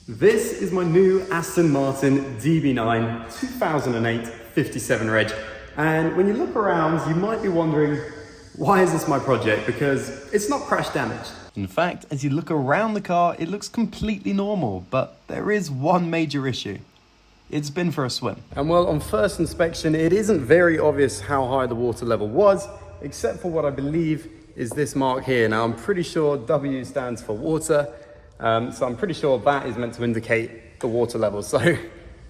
This is my new Aston Martin DB9 2008 57 reg. And when you look around, you might be wondering, why is this my project? Because it's not crash damaged. In fact, as you look around the car, it looks completely normal, but there is one major issue. It's been for a swim. And well, on first inspection, it isn't very obvious how high the water level was, except for what I believe is this mark here. Now, I'm pretty sure W stands for water. So I'm pretty sure that is meant to indicate the water level. So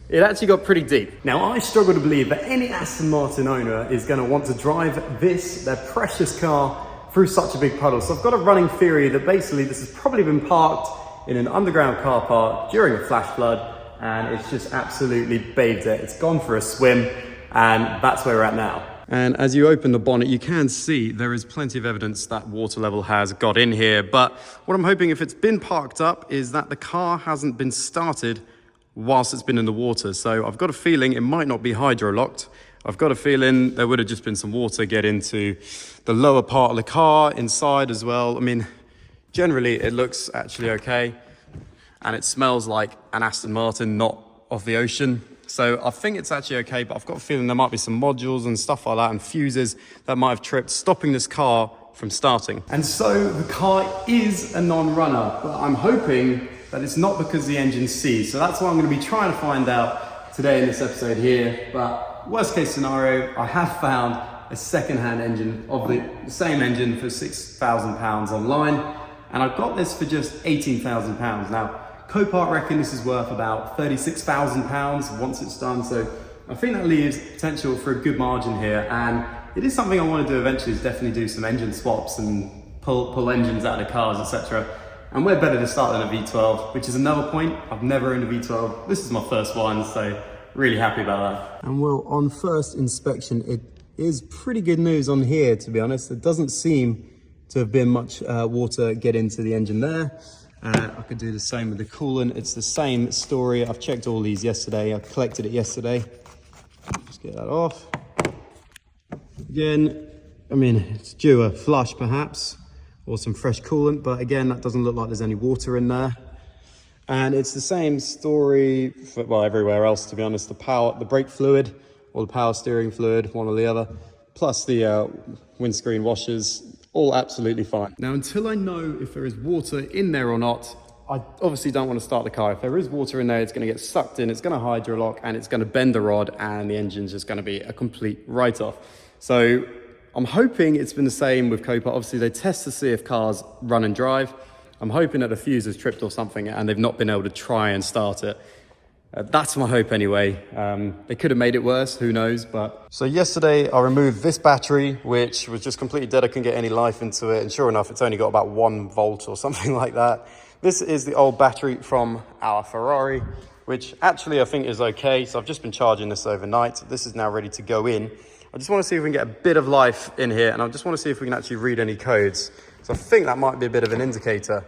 it actually got pretty deep. Now, I struggle to believe that any Aston Martin owner is going to want to drive their precious car through such a big puddle. So I've got a running theory that basically this has probably been parked in an underground car park during a flash flood, and it's just absolutely bathed it. It's gone for a swim, and that's where we're at now. And as you open the bonnet, you can see there is plenty of evidence that water level has got in here. But what I'm hoping, if it's been parked up, is that the car hasn't been started whilst it's been in the water. So I've got a feeling it might not be hydro-locked. I've got a feeling there would have just been some water get into the lower part of the car, inside as well. I mean, generally it looks actually okay. And it smells like an Aston Martin, not of the ocean. So I think it's actually okay, but I've got a feeling there might be some modules and stuff like that and fuses that might have tripped, stopping this car from starting. And so the car is a non-runner, but I'm hoping that it's not because the engine's seized. So that's what I'm going to be trying to find out today in this episode here. But worst case scenario, I have found a second-hand engine of the same engine for £6,000 online. And I've got this for just £18,000. Now, Copart reckon this is worth about £36,000 once it's done. So I think that leaves potential for a good margin here. And it is something I want to do eventually, is definitely do some engine swaps and pull engines out of the cars, etc. And we're better to start than a V12, which is another point. I've never owned a V12. This is my first one, so really happy about that. And well, on first inspection, it is pretty good news on here, to be honest. It doesn't seem to have been much water get into the engine there. I could do the same with the coolant. It's the same story. I've checked all these yesterday. I collected it yesterday. Just get that off. Again, I mean, it's due a flush perhaps, or some fresh coolant, but again, that doesn't look like there's any water in there. And it's the same story for, well, everywhere else, to be honest. The brake fluid, or the power steering fluid, one or the other, plus the windscreen washers, all absolutely fine. Now, until I know if there is water in there or not, I obviously don't want to start the car. If there is water in there, it's going to get sucked in, it's going to hydro-lock, and it's going to bend the rod, and the engine's just going to be a complete write-off. So I'm hoping it's been the same with Copart. Obviously, they test to see if cars run and drive. I'm hoping that the fuse has tripped or something, and they've not been able to try and start it. That's my hope anyway. They could have made it worse, who knows, but... So yesterday I removed this battery, which was just completely dead. I couldn't get any life into it, and sure enough, it's only got about 1 volt or something like that. This is the old battery from our Ferrari, which actually I think is okay. So I've just been charging this overnight. This is now ready to go in. I just want to see if we can get a bit of life in here, and I just want to see if we can actually read any codes. So I think that might be a bit of an indicator.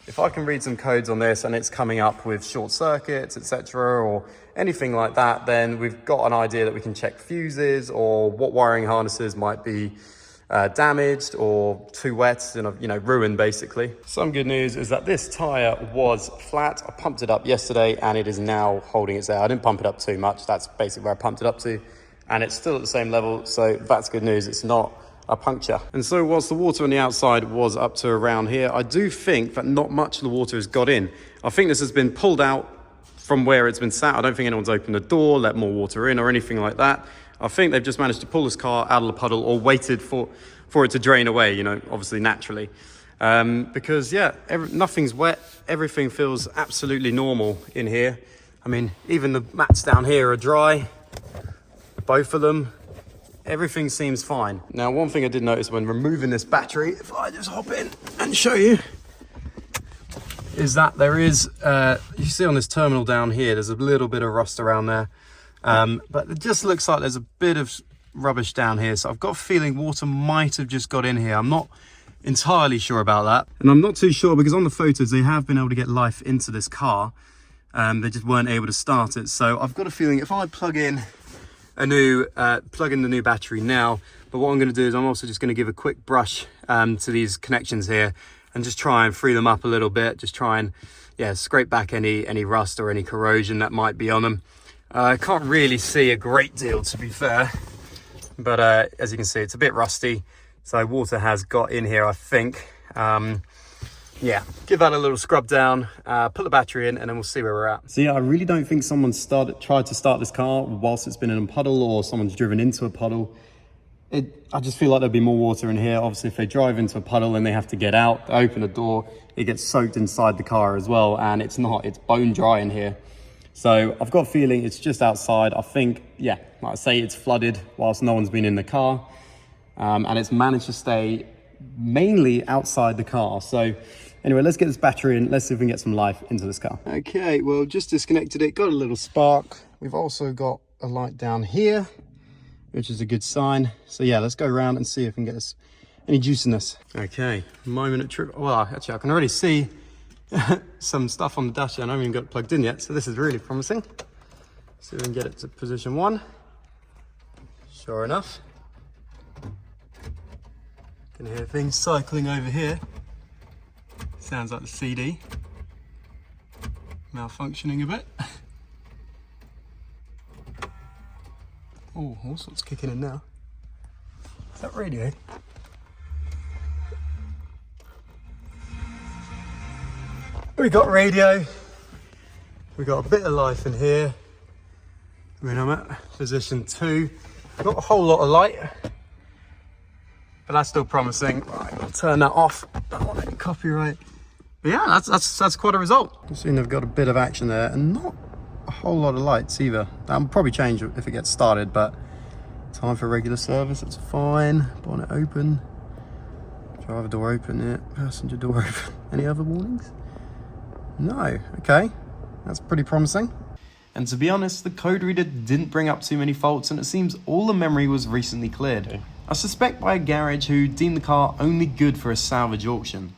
If I can read some codes on this and it's coming up with short circuits, etc., or anything like that, then we've got an idea that we can check fuses or what wiring harnesses might be damaged or too wet and, you know, ruined basically. Some good news is that this tire was flat. I pumped it up yesterday and it is now holding its air. I didn't pump it up too much. That's basically where I pumped it up to, and it's still at the same level. So that's good news. It's not a puncture. And so whilst the water on the outside was up to around here, I do think that not much of the water has got in. I think this has been pulled out from where it's been sat. I don't think anyone's opened the door, let more water in or anything like that. I think they've just managed to pull this car out of the puddle or waited for it to drain away, you know, obviously naturally. Because yeah, nothing's wet. Everything feels absolutely normal in here. I mean, even the mats down here are dry, both of them. Everything seems fine. Now, one thing I did notice when removing this battery, if I just hop in and show you, is that there is, you see on this terminal down here, there's a little bit of rust around there. But it just looks like there's a bit of rubbish down here. So I've got a feeling water might have just got in here. I'm not entirely sure about that. And I'm not too sure because on the photos, they have been able to get life into this car. They just weren't able to start it. So I've got a feeling if I plug in the new battery now, but what I'm going to do is I'm also just going to give a quick brush to these connections here and just try and free them up a little bit, just try and yeah, scrape back any rust or any corrosion that might be on them. I can't really see a great deal, to be fair, but as you can see, it's a bit rusty, so water has got in here, I think. Yeah, give that a little scrub down, put the battery in, and then we'll see where we're at. So yeah, I really don't think someone's tried to start this car whilst it's been in a puddle, or someone's driven into a puddle. I just feel like there'll be more water in here. Obviously, if they drive into a puddle and they have to get out, open a door, it gets soaked inside the car as well, and it's bone dry in here. So I've got a feeling it's just outside. I think, yeah, like I say, it's flooded whilst no one's been in the car, and it's managed to stay mainly outside the car. So anyway, let's get this battery in. Let's see if we can get some life into this car. Okay, well, just disconnected it, got a little spark. We've also got a light down here, which is a good sign. So yeah, let's go around and see if we can get us any juice in this. Okay, moment of trip. Well, actually, I can already see some stuff on the dash here. I haven't even got it plugged in yet, so this is really promising. See if we can get it to position 1. Sure enough. Can hear things cycling over here. Sounds like the CD malfunctioning a bit. Oh, all sorts kicking in now. Is that radio? We got radio. We got a bit of life in here. I mean, I'm at position 2. Not a whole lot of light, but that's still promising. Right, I'll turn that off. Oh, copyright. But yeah, that's quite a result. You've seen they've got a bit of action there, and not a whole lot of lights either. That'll probably change if it gets started, but time for regular service. It's fine. Bonnet open. Driver door open. Yeah. Passenger door open. Any other warnings? No. Okay, that's pretty promising. And to be honest, the code reader didn't bring up too many faults, and it seems all the memory was recently cleared. Okay. I suspect by a garage who deemed the car only good for a salvage auction.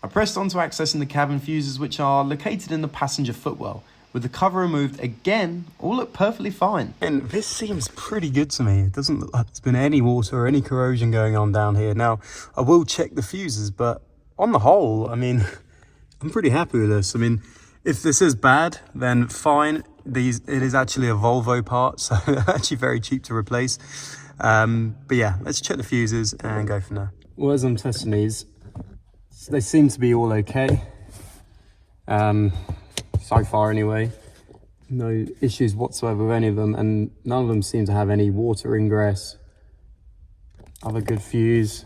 I pressed on to accessing the cabin fuses, which are located in the passenger footwell. With the cover removed, again, all look perfectly fine. And this seems pretty good to me. It doesn't look like there's been any water or any corrosion going on down here. Now, I will check the fuses, but on the whole, I mean, I'm pretty happy with this. I mean, if this is bad, then fine. It is actually a Volvo part, so actually very cheap to replace. But yeah, let's check the fuses and go from there. Well, as I'm testing these, they seem to be all okay. So far anyway. No issues whatsoever with any of them, and none of them seem to have any water ingress. Other good fuse.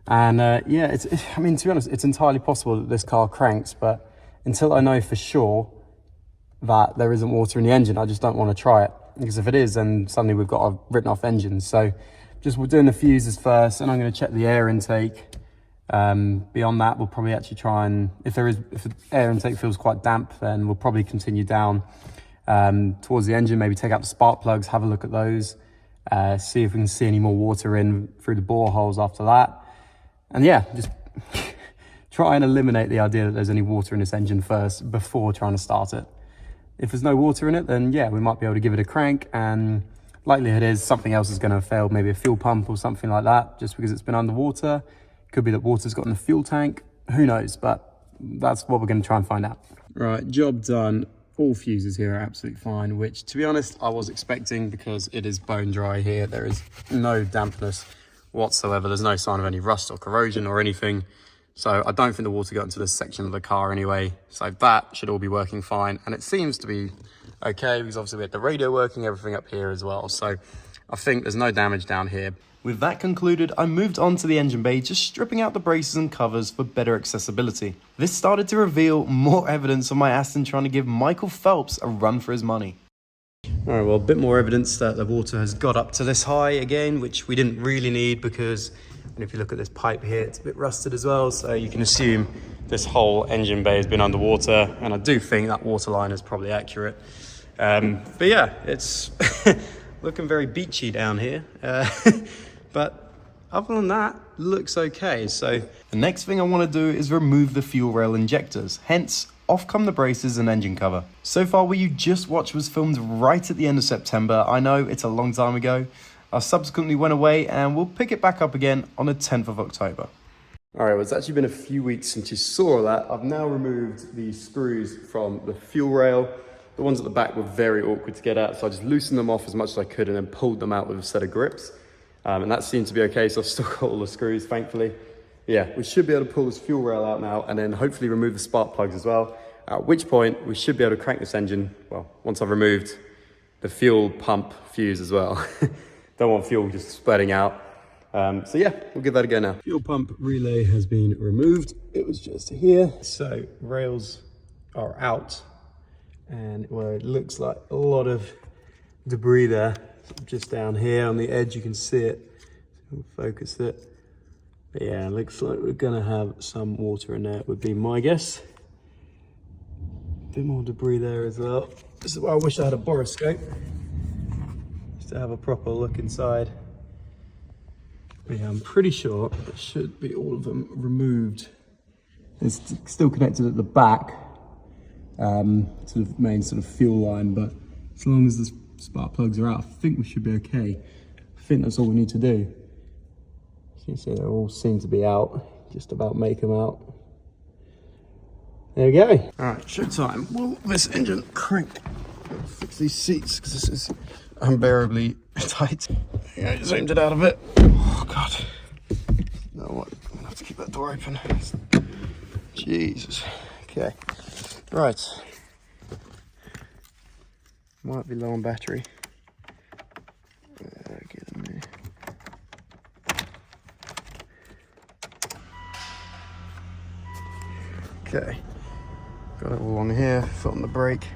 And yeah, I mean, to be honest, it's entirely possible that this car cranks, but until I know for sure that there isn't water in the engine, I just don't want to try it. Because if it is, then suddenly we've got a written off engine. So we're doing the fuses first, and I'm going to check the air intake. Beyond that, we'll probably actually try and, if the air intake feels quite damp, then we'll probably continue down towards the engine, maybe take out the spark plugs, have a look at those, see if we can see any more water in through the bore holes after that. And yeah, just try and eliminate the idea that there's any water in this engine first before trying to start it. If there's no water in it, then yeah, we might be able to give it a crank, and likelihood is something else is going to fail, maybe a fuel pump or something like that, just because it's been underwater. Could be that water's got in the fuel tank, who knows, but that's what we're going to try and find out. Right, job done. All fuses here are absolutely fine, which to be honest, I was expecting, because it is bone dry here. There is no dampness whatsoever. There's no sign of any rust or corrosion or anything. So I don't think the water got into this section of the car anyway. So that should all be working fine. And it seems to be okay, because obviously we had the radio working, everything up here as well. So I think there's no damage down here. With that concluded, I moved on to the engine bay, just stripping out the braces and covers for better accessibility. This started to reveal more evidence of my Aston trying to give Michael Phelps a run for his money. All right, well, a bit more evidence that the water has got up to this high again, which we didn't really need, because if you look at this pipe here, it's a bit rusted as well, so you can assume this whole engine bay has been underwater, and I do think that water line is probably accurate. But yeah, it's looking very beachy down here. But other than that, looks okay. So the next thing I want to do is remove the fuel rail injectors. Hence, off come the braces and engine cover. So far, what you just watched was filmed right at the end of September. I know it's a long time ago. I subsequently went away, and we'll pick it back up again on the 10th of October. All right, well, it's actually been a few weeks since you saw that. I've now removed the screws from the fuel rail. The ones at the back were very awkward to get at, so I just loosened them off as much as I could and then pulled them out with a set of grips. And that seemed to be okay, so I've still got all the screws, thankfully. Yeah, we should be able to pull this fuel rail out now and then hopefully remove the spark plugs as well, at which point we should be able to crank this engine, well, once I've removed the fuel pump fuse as well. Don't want fuel just spreading out. So yeah, we'll give that a go now. Fuel pump relay has been removed. It was just here. So rails are out, and well, it looks like a lot of debris there. Just down here on the edge, you can see it. We'll focus it. But yeah, it looks like we're gonna have some water in there, would be my guess. A bit more debris there as well. This is why I wish I had a boroscope, just to have a proper look inside. But yeah, I'm pretty sure it should be all of them removed. It's still connected at the back, to the main sort of fuel line, but as long as the spark plugs are out, I think we should be okay. I think that's all we need to do. So you see they all seem to be out, just about make them out. There we go. All right, showtime. Will this engine crank? I'll fix these seats because this is unbearably tight. Yeah, I zoomed it out a bit. Oh God. No, what? I'm gonna have to keep that door open. Jesus. Okay. Right. Might be low on battery. Get in there. Okay. Got it all on here. Foot on the brake.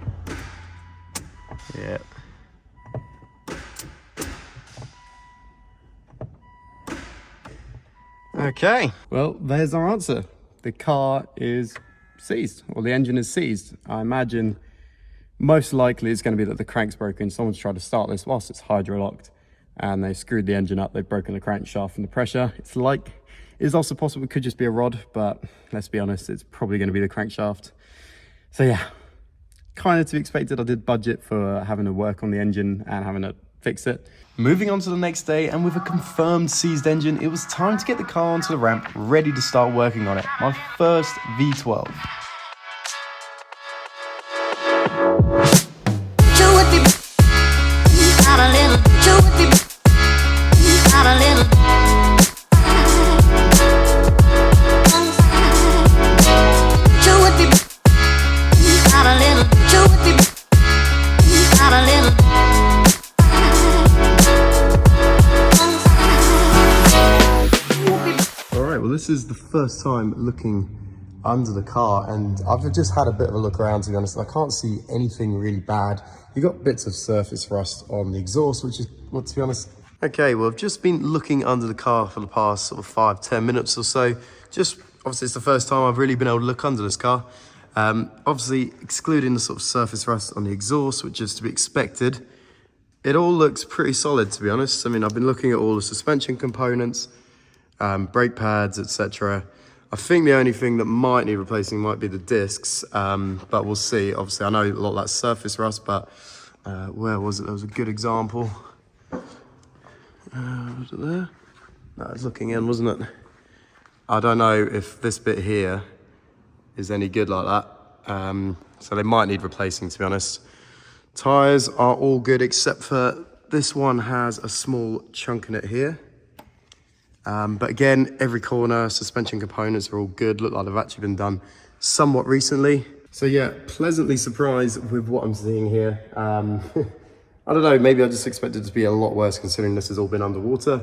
Yeah. Okay, well, there's our answer. The car is seized, or the engine is seized. I imagine most likely it's going to be that the crank's broken. Someone's tried to start this whilst it's hydro-locked, and they screwed the engine up. They've broken the crankshaft from the pressure. It's also possible it could just be a rod, but let's be honest, it's probably going to be the crankshaft. So yeah, kind of to be expected. I did budget for having to work on the engine and having to fix it. Moving on to the next day, and with a confirmed seized engine, it was time to get the car onto the ramp, ready to start working on it. My first V12. This is the first time looking under the car, and I've just had a bit of a look around, to be honest, and I can't see anything really bad. You got bits of surface rust on the exhaust, which is, well, to be honest. Okay, well, I've just been looking under the car for the past sort of 5-10 minutes or so. Just, obviously, it's the first time I've really been able to look under this car. Obviously, excluding the sort of surface rust on the exhaust, which is to be expected, it all looks pretty solid, to be honest. I mean, I've been looking at all the suspension components, brake pads, etc. I think the only thing that might need replacing might be the discs, but we'll see. Obviously, I know a lot of that surface rust, but where was it? There was a good example. Was it there? No, it was looking in, wasn't it? I don't know if this bit here is any good like that. So they might need replacing, to be honest. Tyres are all good, except for this one has a small chunk in it here. But again, every corner, suspension components are all good. Look like they've actually been done somewhat recently. So yeah, pleasantly surprised with what I'm seeing here. I don't know, maybe I just expected it to be a lot worse considering this has all been underwater.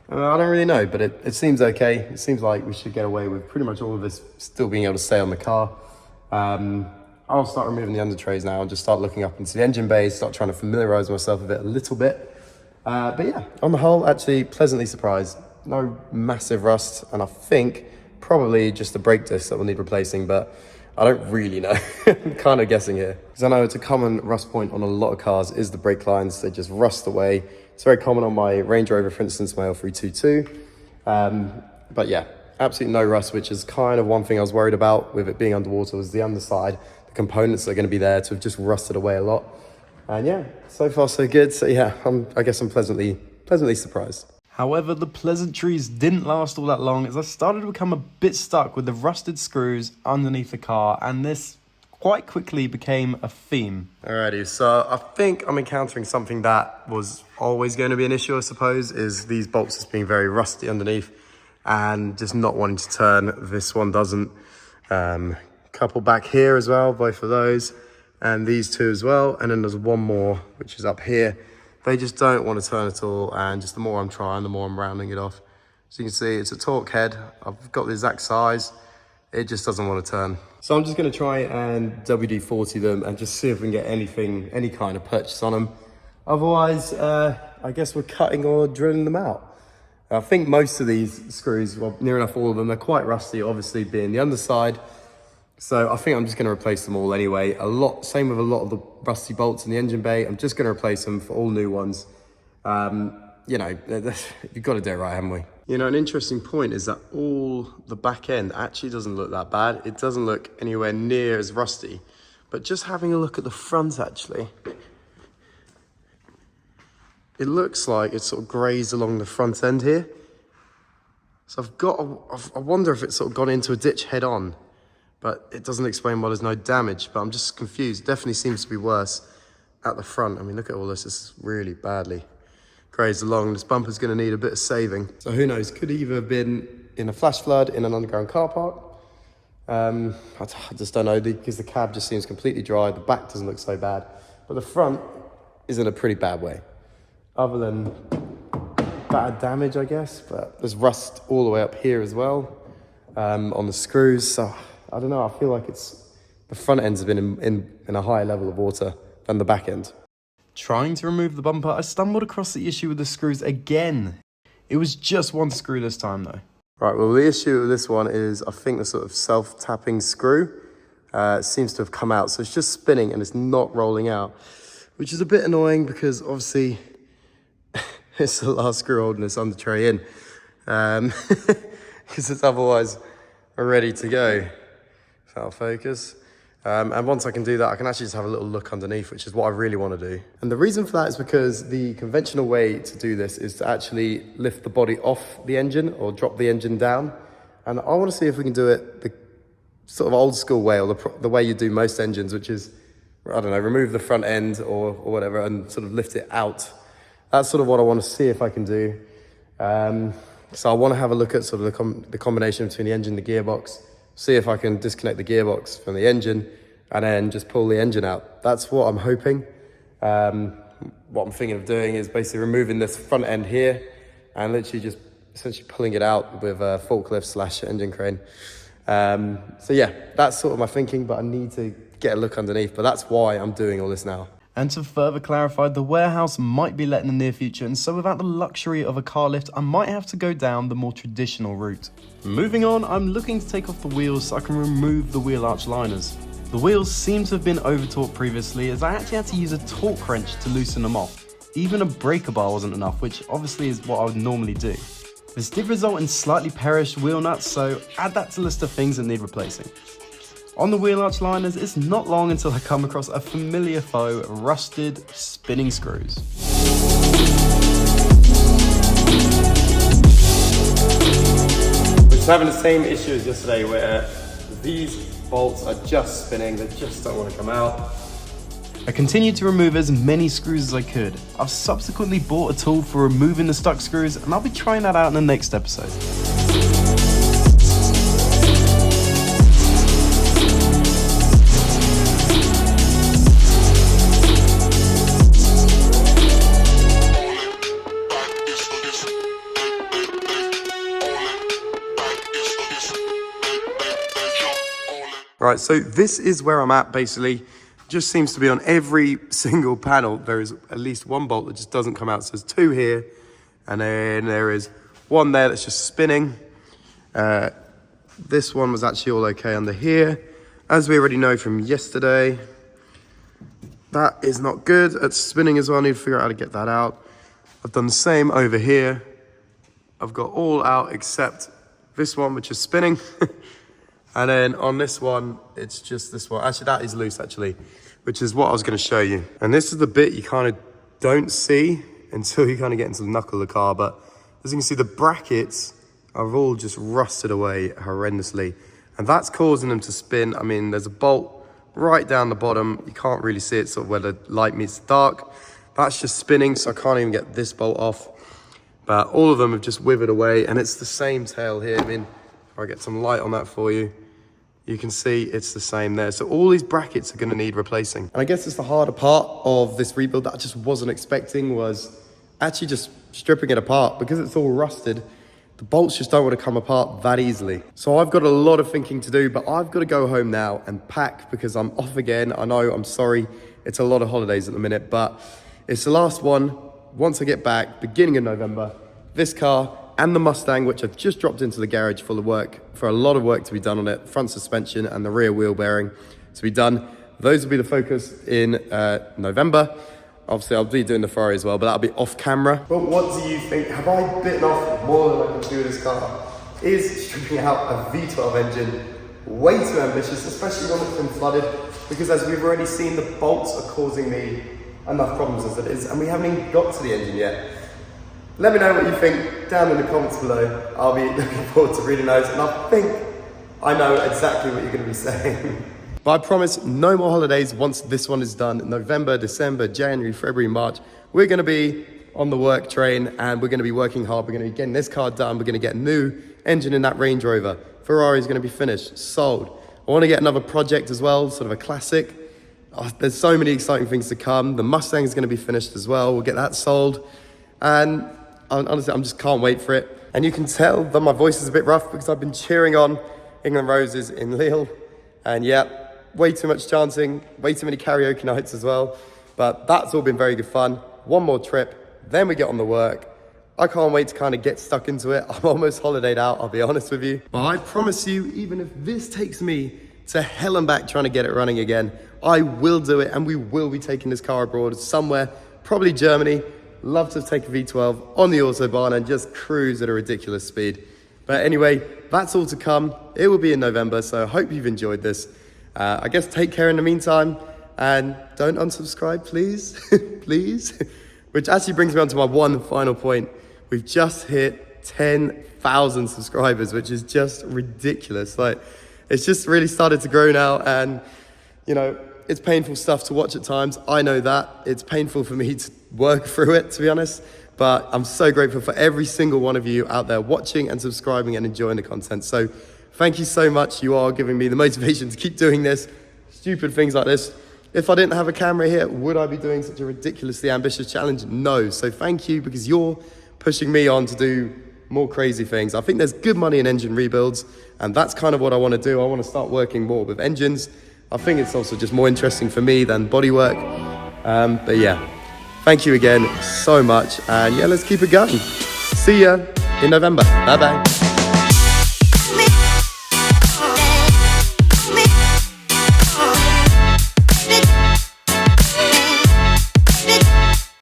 I don't really know, but it seems okay. It seems like we should get away with pretty much all of this still being able to stay on the car. I'll start removing the under trays now and just start looking up into the engine bay, start trying to familiarize myself with it a little bit. But yeah, on the whole, actually pleasantly surprised. No massive rust, and I think probably just the brake discs that will need replacing, but I don't really know. I'm kind of guessing here. Because I know it's a common rust point on a lot of cars is the brake lines. They just rust away. It's very common on my Range Rover, for instance, my L322. But yeah, absolutely no rust, which is kind of one thing I was worried about with it being underwater was the underside. The components that are going to be there to have just rusted away a lot. And yeah, so far so good. So yeah, I guess I'm pleasantly surprised. However, the pleasantries didn't last all that long as I started to become a bit stuck with the rusted screws underneath the car, and this quite quickly became a theme. Alrighty, so I think I'm encountering something that was always going to be an issue, I suppose, is these bolts just being very rusty underneath and just not wanting to turn. This one doesn't. Couple back here as well, both of those, and these two as well, and then there's one more which is up here. They just don't want to turn at all, and just the more I'm trying, the more I'm rounding it off. So you can see it's a torque head. I've got the exact size. It just doesn't want to turn. So I'm just going to try and WD-40 them and just see if we can get anything, any kind of purchase on them. Otherwise, I guess we're cutting or drilling them out. I think most of these screws, well, near enough all of them, they're quite rusty, obviously being the underside. So I think I'm just going to replace them all anyway. Same with a lot of the rusty bolts in the engine bay. I'm just going to replace them for all new ones. You know, you've got to do it right, haven't we? You know, an interesting point is that all the back end actually doesn't look that bad. It doesn't look anywhere near as rusty. But just having a look at the front, actually, it looks like it's sort of grazed along the front end here. So I wonder if it's sort of gone into a ditch head on. But it doesn't explain why there's no damage, but I'm just confused. It definitely seems to be worse at the front. I mean, look at all this. This is really badly grazed along. This bumper's going to need a bit of saving. So who knows? Could either have been in a flash flood in an underground car park. I just don't know, because the cab just seems completely dry. The back doesn't look so bad, but the front is in a pretty bad way. Other than bad damage, I guess, but there's rust all the way up here as well on the screws. So I don't know, I feel like the front ends have been in a higher level of water than the back end. Trying to remove the bumper, I stumbled across the issue with the screws again. It was just one screw this time though. Right, well the issue with this one is I think the sort of self-tapping screw seems to have come out. So it's just spinning and it's not rolling out, which is a bit annoying because obviously it's the last screw holding this under tray in. Because it's otherwise ready to go. That'll focus. And once I can do that, I can actually just have a little look underneath, which is what I really want to do. And the reason for that is because the conventional way to do this is to actually lift the body off the engine or drop the engine down. And I want to see if we can do it the sort of old school way, or the way you do most engines, which is, I don't know, remove the front end or whatever and sort of lift it out. That's sort of what I want to see if I can do. So I want to have a look at sort of the combination between the engine and the gearbox, see if I can disconnect the gearbox from the engine and then just pull the engine out. That's what I'm hoping. What I'm thinking of doing is basically removing this front end here and literally just essentially pulling it out with a forklift / engine crane. So yeah, that's sort of my thinking, but I need to get a look underneath, but that's why I'm doing all this now. And to further clarify, the warehouse might be let in the near future, and so without the luxury of a car lift, I might have to go down the more traditional route. Moving on, I'm looking to take off the wheels so I can remove the wheel arch liners. The wheels seem to have been over-torqued previously, as I actually had to use a torque wrench to loosen them off. Even a breaker bar wasn't enough, which obviously is what I would normally do. This did result in slightly perished wheel nuts, so add that to the list of things that need replacing. On the wheel arch liners, it's not long until I come across a familiar foe, rusted spinning screws. We're having the same issue as yesterday where these bolts are just spinning, they just don't want to come out. I continued to remove as many screws as I could. I've subsequently bought a tool for removing the stuck screws, and I'll be trying that out in the next episode. Right, so this is where I'm at basically. Just seems to be on every single panel, there is at least one bolt that just doesn't come out. So there's two here, and then there is one there that's just spinning. This one was actually all okay under here. As we already know from yesterday, that is not good. It's spinning as well, I need to figure out how to get that out. I've done the same over here. I've got all out except this one, which is spinning. And then on this one, it's just this one. Actually, that is loose, actually, which is what I was going to show you. And this is the bit you kind of don't see until you kind of get into the knuckle of the car. But as you can see, the brackets are all just rusted away horrendously. And that's causing them to spin. I mean, there's a bolt right down the bottom. You can't really see it sort of where the light meets the dark. That's just spinning, so I can't even get this bolt off. But all of them have just withered away, and it's the same tail here. I mean, if I get some light on that for you, you can see it's the same there. So all these brackets are gonna need replacing. And I guess it's the harder part of this rebuild that I just wasn't expecting, was actually just stripping it apart. Because it's all rusted, the bolts just don't want to come apart that easily. So I've got a lot of thinking to do, but I've got to go home now and pack because I'm off again. I know, I'm sorry, it's a lot of holidays at the minute, but it's the last one. Once I get back, beginning of November, this car and the Mustang, which I've just dropped into the garage full of work, for a lot of work to be done on it, front suspension and the rear wheel bearing to be done. Those will be the focus in November. Obviously, I'll be doing the Ferrari as well, but that'll be off camera. But what do you think? Have I bitten off more than I can do with this car? Is stripping out a V12 engine way too ambitious, especially when it's been flooded? Because as we've already seen, the bolts are causing me enough problems as it is, and we haven't even got to the engine yet. Let me know what you think down in the comments below. I'll be looking forward to reading those, and I think I know exactly what you're going to be saying. But I promise no more holidays once this one is done. November, December, January, February, March. We're going to be on the work train, and we're going to be working hard. We're going to be getting this car done. We're going to get a new engine in that Range Rover. Ferrari's going to be finished, sold. I want to get another project as well, sort of a classic. Oh, there's so many exciting things to come. The Mustang is going to be finished as well. We'll get that sold. And honestly, I just can't wait for it. And you can tell that my voice is a bit rough because I've been cheering on England Roses in Lille. And yeah, way too much chanting, way too many karaoke nights as well. But that's all been very good fun. One more trip, then we get on the work. I can't wait to kind of get stuck into it. I'm almost holidayed out, I'll be honest with you. But I promise you, even if this takes me to hell and back trying to get it running again, I will do it, and we will be taking this car abroad somewhere, probably Germany. Love to take a V12 on the Autobahn and just cruise at a ridiculous speed. But anyway, that's all to come. It will be in November, so I hope you've enjoyed this. I guess take care in the meantime, and don't unsubscribe, please, please. Which actually brings me on to my one final point. We've just hit 10,000 subscribers, which is just ridiculous. Like, it's just really started to grow now, and you know, it's painful stuff to watch at times. I know that. It's painful for me to work through it, to be honest. But I'm so grateful for every single one of you out there watching and subscribing and enjoying the content. So thank you so much. You are giving me the motivation to keep doing this, stupid things like this. If I didn't have a camera here, would I be doing such a ridiculously ambitious challenge? No. So thank you, because you're pushing me on to do more crazy things. I think there's good money in engine rebuilds, and that's kind of what I want to do. I want to start working more with engines. I think it's also just more interesting for me than bodywork. But yeah, thank you again so much. And yeah, let's keep it going. See ya in November. Bye-bye.